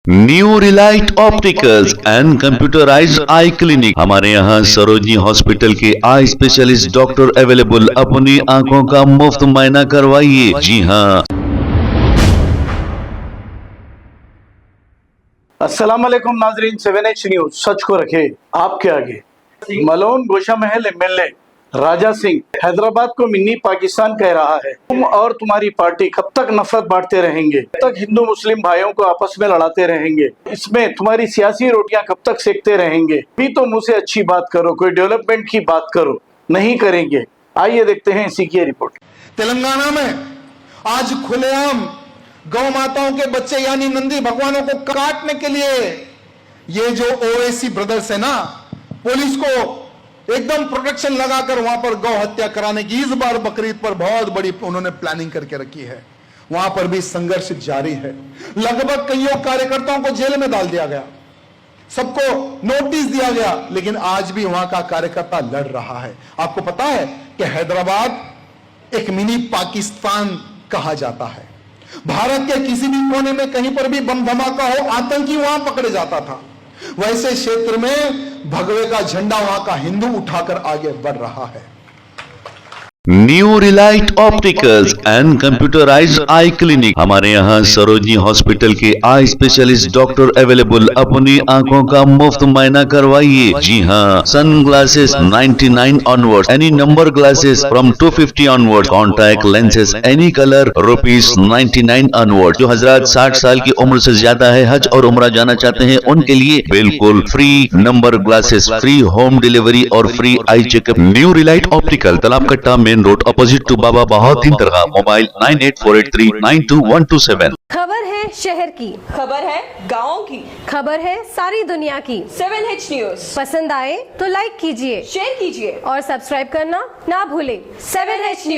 New Relight opticals and computerised I clinic. हमारे यहाँ Sarojini hospital के आई स्पेशलिस्ट डॉक्टर अवेलेबल। अपनी आंखों का मुफ्त मुआयना करवाइए। जी हाँ। अस्सलाम वालेकुम नाजरीन, 7H न्यूज सच को रखे आपके आगे। मलोन गोशा महल एमएलए राजा सिंह हैदराबाद को मिनी पाकिस्तान कह रहा है। तुम और तुम्हारी पार्टी कब तक नफरत बांटते रहेंगे, कब तक हिंदू मुस्लिम भाइयों को आपस में लड़ाते रहेंगे, इसमें तुम्हारी सियासी रोटियां कब तक सेकते रहेंगे। भी तो मुंह से अच्छी बात करो, कोई डेवलपमेंट की बात करो, नहीं करेंगे। आइए देखते हैं इसी की रिपोर्ट। तेलंगाना में आज खुलेआम गौ माताओं के बच्चे यानी नंदी भगवानों को काटने के लिए ये जो ओवैसी ब्रदर्स है ना, पुलिस को एकदम प्रोटेक्शन लगाकर वहां पर गौ हत्या कराने की इस बार बकरीद पर बहुत बड़ी उन्होंने प्लानिंग करके रखी है। वहां पर भी संघर्ष जारी है। लगभग कईयों कार्यकर्ताओं को जेल में डाल दिया गया, सबको नोटिस दिया गया, लेकिन आज भी वहां का कार्यकर्ता लड़ रहा है। आपको पता है कि हैदराबाद एक मिनी पाकिस्तान कहा जाता है। भारत के किसी भी कोने में कहीं पर भी बम धमाका हो, आतंकी वहां पकड़े जाता था। वैसे क्षेत्र में भगवे का झंडा वहां का हिंदू उठाकर आगे बढ़ रहा है। New Relight opticals and computerised I clinic. हमारे यहाँ सरोजनी हॉस्पिटल के आई स्पेशलिस्ट डॉक्टर अवेलेबल। अपनी आंखों का मुफ्त मुआयना करवाइए। जी हाँ। Sun glasses 99 onward, any number glasses from 250 onward, contact lenses any colour ₹99 onward. जो हजरात 60 साल की उम्र से ज्यादा है, हज और उम्रा जाना चाहते हैं, उनके लिए बिल्कुल free number glasses, free home delivery और free eye checkup. New Relight Optical, Talab Katta, main road, opposite to Baba Bahauddin दरगाह। मोबाइल 9848392127। खबर है शहर की, खबर है गाँव की, खबर है सारी दुनिया की। 7H न्यूज पसंद आए तो लाइक कीजिए, शेयर कीजिए और सब्सक्राइब करना ना भूले। 7H news.